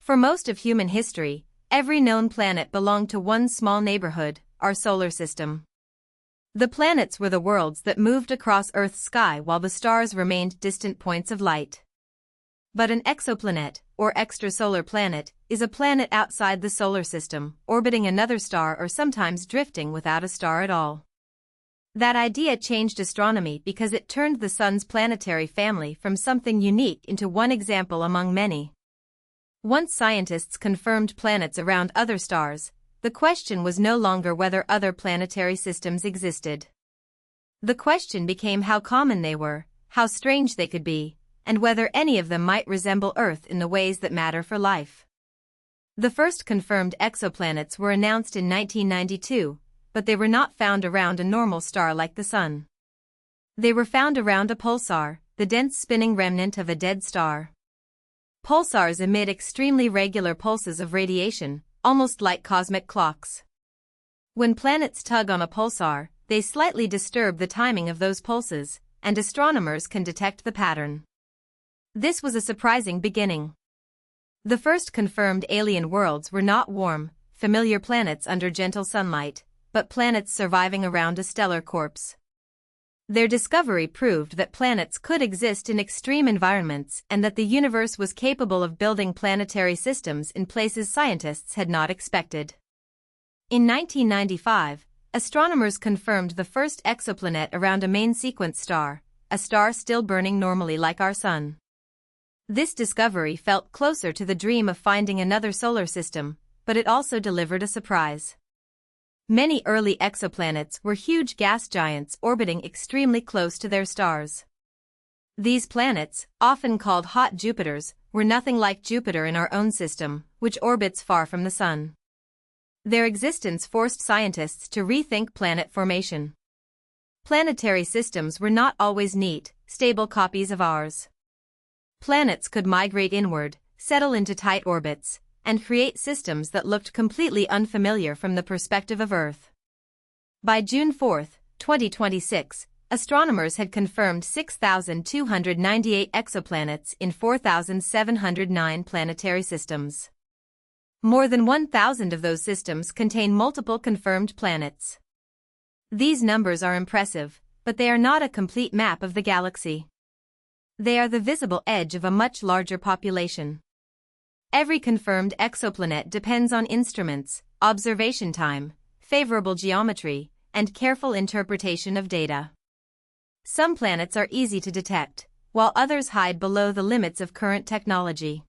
For most of human history, every known planet belonged to one small neighborhood, our solar system. The planets were the worlds that moved across Earth's sky while the stars remained distant points of light. But an exoplanet, or extrasolar planet, is a planet outside the solar system, orbiting another star or sometimes drifting without a star at all. That idea changed astronomy because it turned the Sun's planetary family from something unique into one example among many. Once scientists confirmed planets around other stars, the question was no longer whether other planetary systems existed. The question became how common they were, how strange they could be, and whether any of them might resemble Earth in the ways that matter for life. The first confirmed exoplanets were announced in 1992, but they were not found around a normal star like the Sun. They were found around a pulsar, the dense spinning remnant of a dead star. Pulsars emit extremely regular pulses of radiation, almost like cosmic clocks. When planets tug on a pulsar, they slightly disturb the timing of those pulses, and astronomers can detect the pattern. This was a surprising beginning. The first confirmed alien worlds were not warm, familiar planets under gentle sunlight, but planets surviving around a stellar corpse. Their discovery proved that planets could exist in extreme environments and that the universe was capable of building planetary systems in places scientists had not expected. In 1995, astronomers confirmed the first exoplanet around a main sequence star, a star still burning normally like our Sun. This discovery felt closer to the dream of finding another solar system, but it also delivered a surprise. Many early exoplanets were huge gas giants orbiting extremely close to their stars. These planets, often called hot Jupiters, were nothing like Jupiter in our own system, which orbits far from the Sun. Their existence forced scientists to rethink planet formation. Planetary systems were not always neat, stable copies of ours. Planets could migrate inward, settle into tight orbits, and create systems that looked completely unfamiliar from the perspective of Earth. By June 4, 2026, astronomers had confirmed 6,298 exoplanets in 4,709 planetary systems. More than 1,000 of those systems contain multiple confirmed planets. These numbers are impressive, but they are not a complete map of the galaxy. They are the visible edge of a much larger population. Every confirmed exoplanet depends on instruments, observation time, favorable geometry, and careful interpretation of data. Some planets are easy to detect, while others hide below the limits of current technology.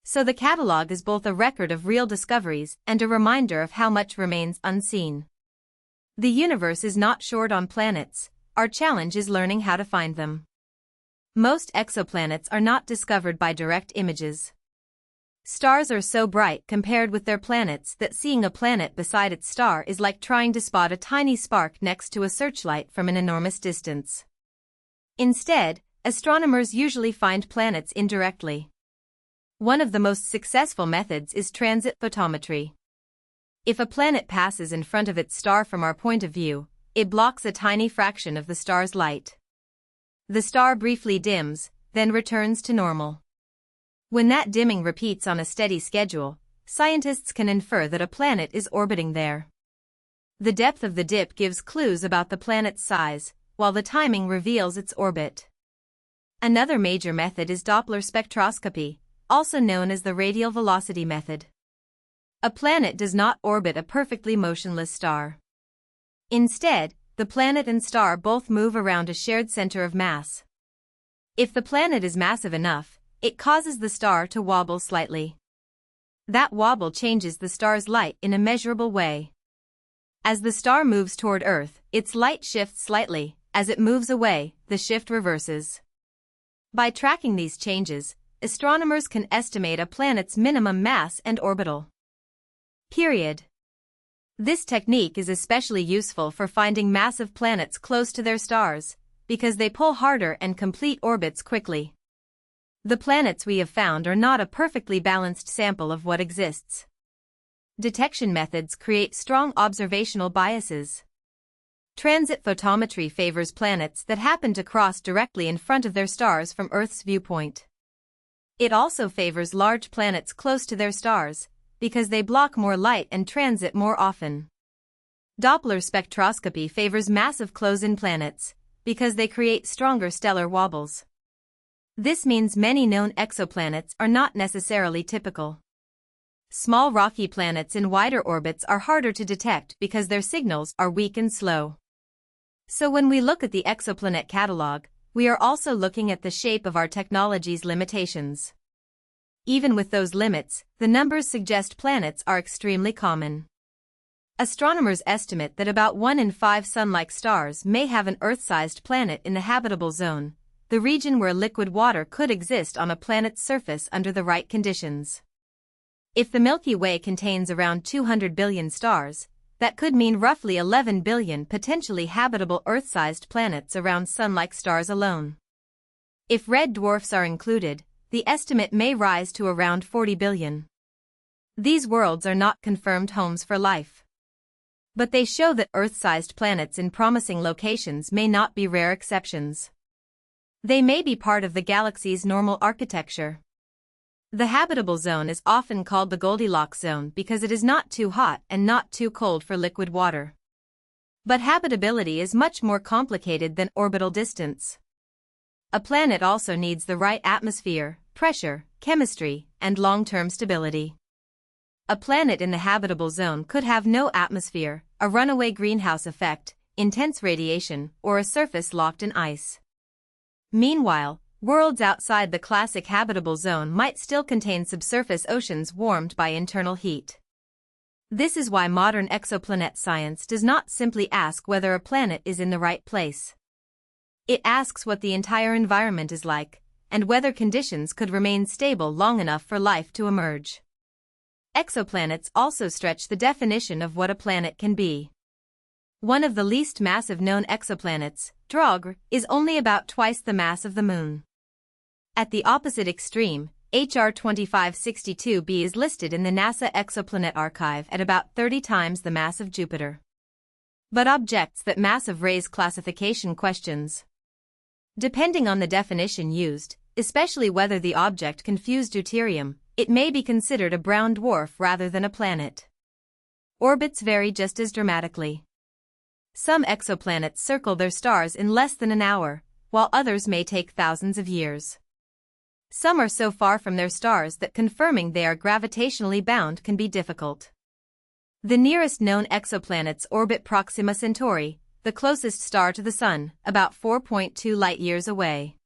So the catalog is both a record of real discoveries and a reminder of how much remains unseen. The universe is not short on planets, our challenge is learning how to find them. Most exoplanets are not discovered by direct images. Stars are so bright compared with their planets that seeing a planet beside its star is like trying to spot a tiny spark next to a searchlight from an enormous distance. Instead, astronomers usually find planets indirectly. One of the most successful methods is transit photometry. If a planet passes in front of its star from our point of view, it blocks a tiny fraction of the star's light. The star briefly dims, then returns to normal. When that dimming repeats on a steady schedule, scientists can infer that a planet is orbiting there. The depth of the dip gives clues about the planet's size, while the timing reveals its orbit. Another major method is Doppler spectroscopy, also known as the radial velocity method. A planet does not orbit a perfectly motionless star. Instead, the planet and star both move around a shared center of mass. If the planet is massive enough, it causes the star to wobble slightly. That wobble changes the star's light in a measurable way. As the star moves toward Earth, its light shifts slightly. As it moves away, the shift reverses. By tracking these changes, astronomers can estimate a planet's minimum mass and orbital period. This technique is especially useful for finding massive planets close to their stars, because they pull harder and complete orbits quickly. The planets we have found are not a perfectly balanced sample of what exists. Detection methods create strong observational biases. Transit photometry favors planets that happen to cross directly in front of their stars from Earth's viewpoint. It also favors large planets close to their stars, because they block more light and transit more often. Doppler spectroscopy favors massive close-in planets, because they create stronger stellar wobbles. This means many known exoplanets are not necessarily typical. Small rocky planets in wider orbits are harder to detect because their signals are weak and slow. So when we look at the exoplanet catalog, we are also looking at the shape of our technology's limitations. Even with those limits, the numbers suggest planets are extremely common. Astronomers estimate that about 1 in 5 Sun-like stars may have an Earth-sized planet in the habitable zone, the region where liquid water could exist on a planet's surface under the right conditions. If the Milky Way contains around 200 billion stars, that could mean roughly 11 billion potentially habitable Earth-sized planets around Sun-like stars alone. If red dwarfs are included, the estimate may rise to around 40 billion. These worlds are not confirmed homes for life. But they show that Earth-sized planets in promising locations may not be rare exceptions. They may be part of the galaxy's normal architecture. The habitable zone is often called the Goldilocks zone because it is not too hot and not too cold for liquid water. But habitability is much more complicated than orbital distance. A planet also needs the right atmosphere, pressure, chemistry, and long-term stability. A planet in the habitable zone could have no atmosphere, a runaway greenhouse effect, intense radiation, or a surface locked in ice. Meanwhile, worlds outside the classic habitable zone might still contain subsurface oceans warmed by internal heat. This is why modern exoplanet science does not simply ask whether a planet is in the right place. It asks what the entire environment is like, and whether conditions could remain stable long enough for life to emerge. Exoplanets also stretch the definition of what a planet can be. One of the least massive known exoplanets, Drogr, is only about twice the mass of the Moon. At the opposite extreme, HR 2562b is listed in the NASA Exoplanet Archive at about 30 times the mass of Jupiter. But objects that massive raise classification questions. Depending on the definition used, especially whether the object confused deuterium, it may be considered a brown dwarf rather than a planet. Orbits vary just as dramatically. Some exoplanets circle their stars in less than an hour, while others may take thousands of years. Some are so far from their stars that confirming they are gravitationally bound can be difficult. The nearest known exoplanets orbit Proxima Centauri, the closest star to the Sun, about 4.2 light-years away.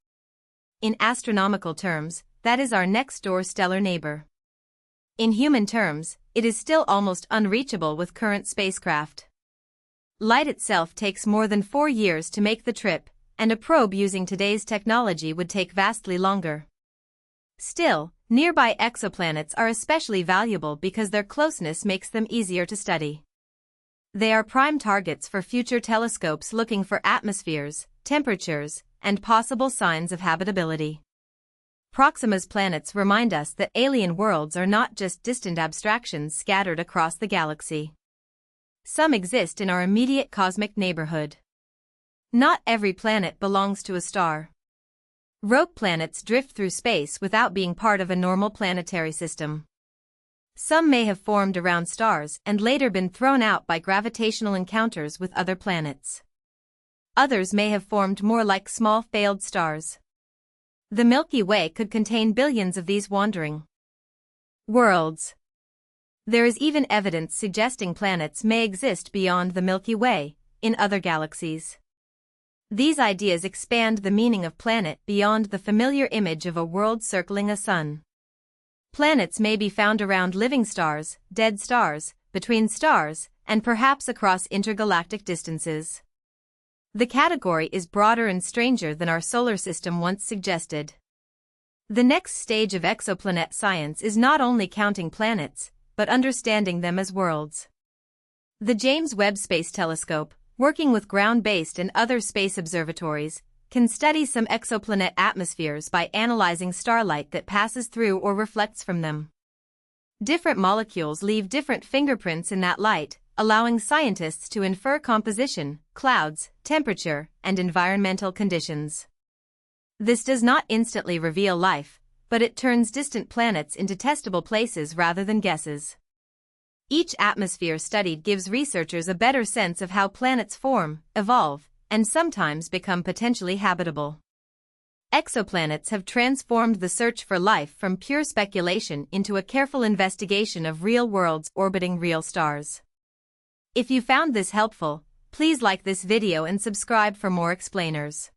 In astronomical terms, that is our next-door stellar neighbor. In human terms, it is still almost unreachable with current spacecraft. Light itself takes more than 4 years to make the trip, and a probe using today's technology would take vastly longer. Still, nearby exoplanets are especially valuable because their closeness makes them easier to study. They are prime targets for future telescopes looking for atmospheres, temperatures, and possible signs of habitability. Proxima's planets remind us that alien worlds are not just distant abstractions scattered across the galaxy. Some exist in our immediate cosmic neighborhood. Not every planet belongs to a star. Rogue planets drift through space without being part of a normal planetary system. Some may have formed around stars and later been thrown out by gravitational encounters with other planets. Others may have formed more like small failed stars. The Milky Way could contain billions of these wandering worlds. There is even evidence suggesting planets may exist beyond the Milky Way, in other galaxies. These ideas expand the meaning of planet beyond the familiar image of a world circling a sun. Planets may be found around living stars, dead stars, between stars, and perhaps across intergalactic distances. The category is broader and stranger than our solar system once suggested. The next stage of exoplanet science is not only counting planets, but understanding them as worlds. The James Webb Space Telescope, working with ground-based and other space observatories, can study some exoplanet atmospheres by analyzing starlight that passes through or reflects from them. Different molecules leave different fingerprints in that light, allowing scientists to infer composition, clouds, temperature, and environmental conditions. This does not instantly reveal life, but it turns distant planets into testable places rather than guesses. Each atmosphere studied gives researchers a better sense of how planets form, evolve, and sometimes become potentially habitable. Exoplanets have transformed the search for life from pure speculation into a careful investigation of real worlds orbiting real stars. If you found this helpful, please like this video and subscribe for more explainers.